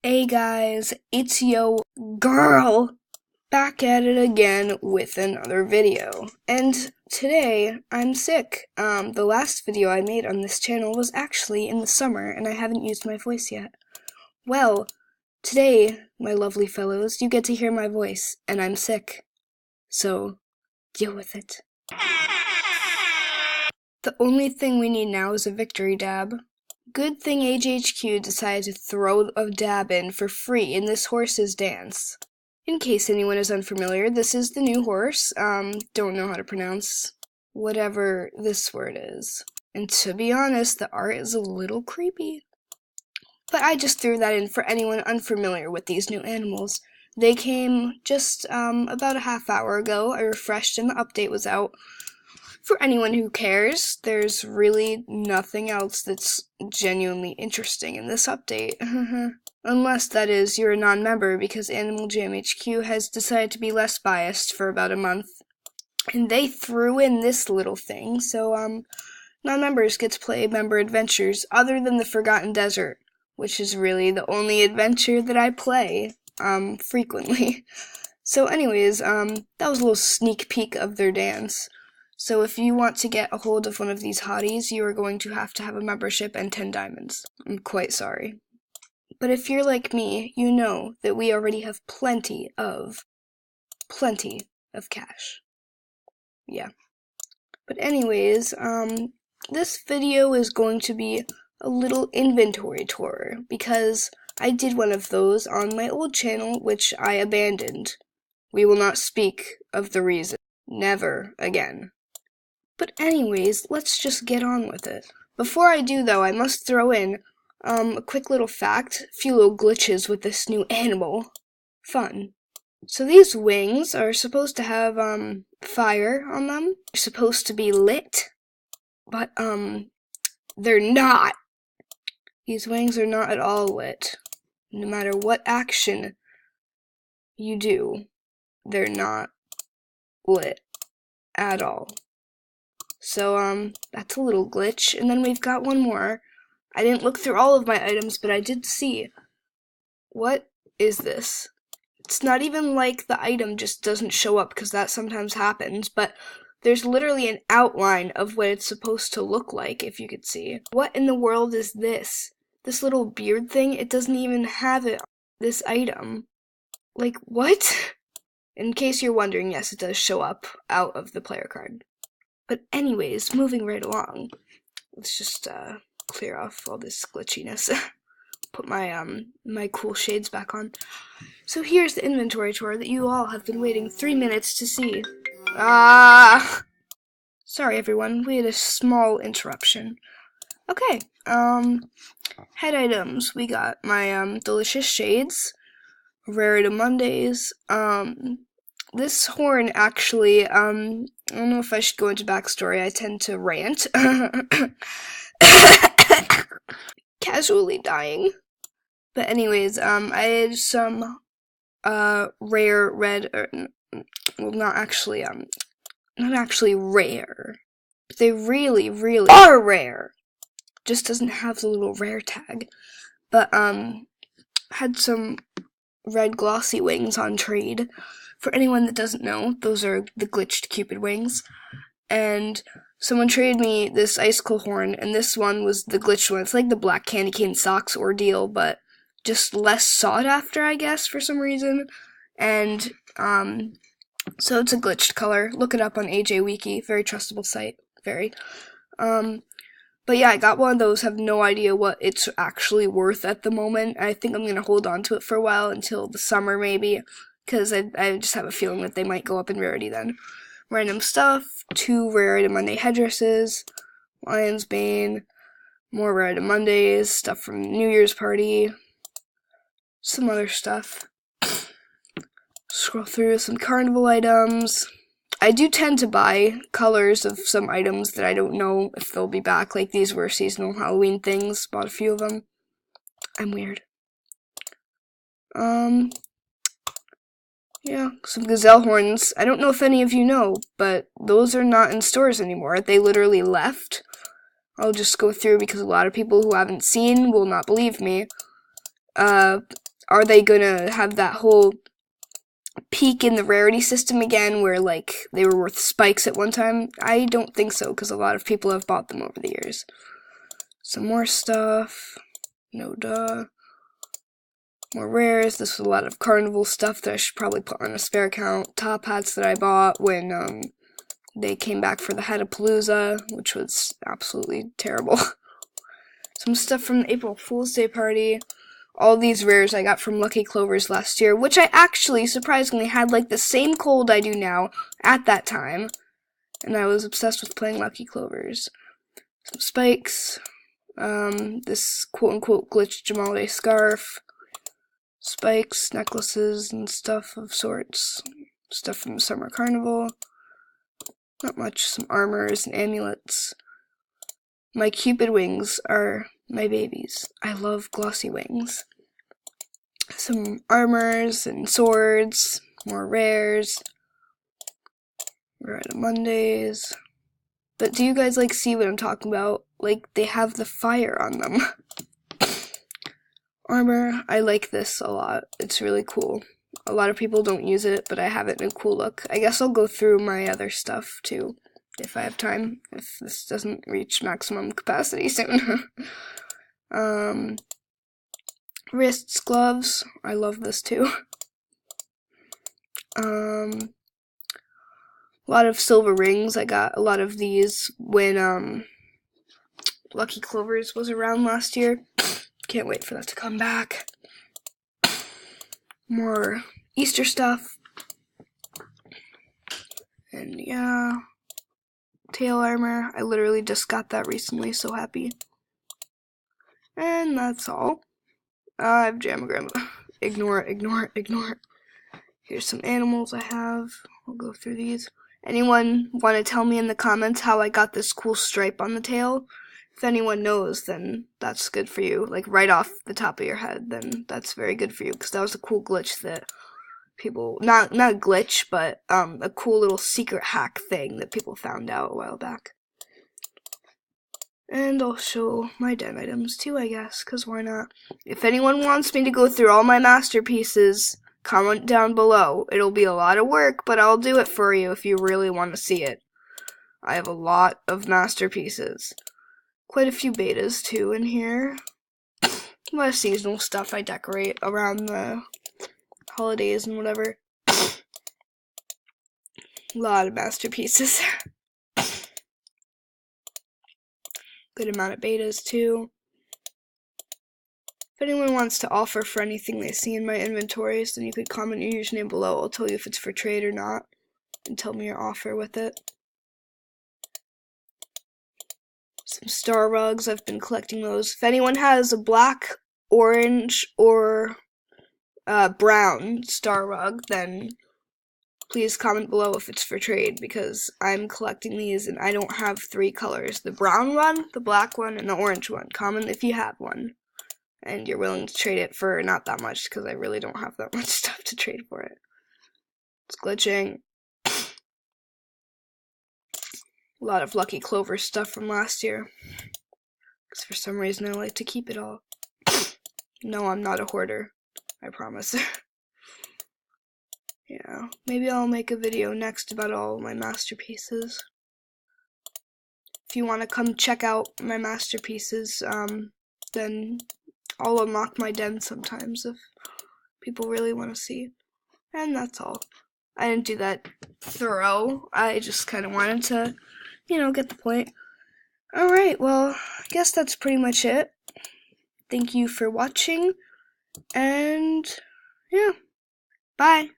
Hey guys, it's yo girl back at it again with another video. And today I'm sick. The last video I made on this channel was actually in the summer and I haven't used my voice yet. Well, today, my lovely fellows, you get to hear my voice and I'm sick. So, deal with it. The only thing we need now is a victory dab. Good thing HHQ decided to throw a dab in for free in this horse's dance. In case anyone is unfamiliar, this is the new horse. Don't know how to pronounce whatever this word is. And to be honest, the art is a little creepy. But I just threw that in for anyone unfamiliar with these new animals. They came just about a half hour ago. I refreshed and the update was out. For anyone who cares, there's really nothing else that's genuinely interesting in this update. Unless, that is, you're a non-member, because Animal Jam HQ has decided to be less biased for about a month. And they threw in this little thing, so, non-members get to play member adventures other than the Forgotten Desert, which is really the only adventure that I play, frequently. So anyways, that was a little sneak peek of their dance. So if you want to get a hold of one of these hotties, you are going to have a membership and 10 diamonds. I'm quite sorry. But if you're like me, you know that we already have plenty of cash. Yeah. But anyways, this video is going to be a little inventory tour, because I did one of those on my old channel, which I abandoned. We will not speak of the reason. Never again. But anyways, let's just get on with it. Before I do, though, I must throw in a quick little fact, a few little glitches with this new animal. Fun. So these wings are supposed to have fire on them. They're supposed to be lit, but they're not. These wings are not at all lit. No matter what action you do, they're not lit at all. So, that's a little glitch. And then we've got one more. I didn't look through all of my items, but I did see. What is this? It's not even like the item just doesn't show up, because that sometimes happens, but there's literally an outline of what it's supposed to look like, if you could see. What in the world is this? This little beard thing, it doesn't even have it, this item. Like, what? In case you're wondering, yes, it does show up out of the player card. But anyways, moving right along, let's just clear off all this glitchiness. Put my my cool shades back on. So here's the inventory tour that you all have been waiting 3 minutes to see. Sorry everyone, we had a small interruption. Okay, head items. We got my delicious shades, Rarity Mondays. This horn actually, I don't know if I should go into backstory. I tend to rant. Casually dying. But anyways, I had some, rare red, well, not actually rare. But they really, really are rare. Just doesn't have the little rare tag. But, had some red glossy wings on trade. For anyone that doesn't know, those are the glitched Cupid wings. And someone traded me this icicle horn, and this one was the glitched one. It's like the black candy cane socks ordeal, but just less sought after, I guess, for some reason. And, so it's a glitched color. Look it up on AJ Wiki. Very trustable site. Very. But yeah, I got one of those, have no idea what it's actually worth at the moment. I think I'm gonna hold on to it for a while, until the summer maybe, because I just have a feeling that they might go up in rarity then. Random stuff, 2 Rarity Monday headdresses, Lion's Bane, more Rarity Mondays, stuff from New Year's party, some other stuff. Scroll through some carnival items. I do tend to buy colors of some items that I don't know if they'll be back, like these were seasonal Halloween things, bought a few of them. I'm weird. Yeah, some gazelle horns. I don't know if any of you know, but those are not in stores anymore. They literally left. I'll just go through because a lot of people who haven't seen will not believe me. are they gonna have that whole peak in the rarity system again where like they were worth spikes at one time? I don't think so, because a lot of people have bought them over the years. Some more stuff. No duh. More rares. This was a lot of carnival stuff that I should probably put on a spare account. Top hats that I bought when they came back for the Hatapalooza, which was absolutely terrible. Some stuff from the April Fool's Day party. All these rares I got from Lucky Clovers last year, which I actually surprisingly had like the same cold I do now at that time, and I was obsessed with playing Lucky Clovers. Some spikes. This quote-unquote glitch Jamale scarf. Spikes, necklaces, and stuff of sorts. Stuff from the Summer Carnival. Not much. Some armors and amulets. My Cupid wings are my babies. I love glossy wings. Some armors and swords. More rares. We're at Mondays. But do you guys like see what I'm talking about? Like, they have the fire on them. Armor, I like this a lot. It's really cool. A lot of people don't use it, but I have it in a cool look. I guess I'll go through my other stuff too, if I have time, if this doesn't reach maximum capacity soon. Wrists, gloves, I love this too. A lot of silver rings. I got a lot of these when Lucky Clovers was around last year. Can't wait for that to come back. More Easter stuff. And yeah. Tail armor. I literally just got that recently, so happy. And that's all. I have Jamagram. Ignore it, ignore it, ignore it. Here's some animals I have. I'll go through these. Anyone want to tell me in the comments how I got this cool stripe on the tail? If anyone knows, then that's good for you. Like right off the top of your head, then that's very good for you, because that was a cool glitch that people, not a glitch, but a cool little secret hack thing that people found out a while back. And I'll show my den items too, I guess, because why not? If anyone wants me to go through all my masterpieces, comment down below. It'll be a lot of work, but I'll do it for you if you really want to see it. I have a lot of masterpieces. Quite a few betas too in here. A lot of seasonal stuff I decorate around the holidays and whatever. A lot of masterpieces. Good amount of betas too. If anyone wants to offer for anything they see in my inventories, then you could comment your username below. I'll tell you if it's for trade or not, and tell me your offer with it. Some star rugs, I've been collecting those. If anyone has a black, orange, or brown star rug, then please comment below if it's for trade, because I'm collecting these and I don't have 3 colors. The brown one, the black one, and the orange one. Comment if you have one and you're willing to trade it for not that much, because I really don't have that much stuff to trade for it. It's glitching. A lot of Lucky Clover stuff from last year, because for some reason I like to keep it all. No, I'm not a hoarder, I promise. Yeah, maybe I'll make a video next about all my masterpieces. If you want to come check out my masterpieces, then I'll unlock my den sometimes if people really want to see. And that's all. I didn't do that thorough. I just kind of wanted to, get the point. Alright, well, I guess that's pretty much it. Thank you for watching, and yeah, bye.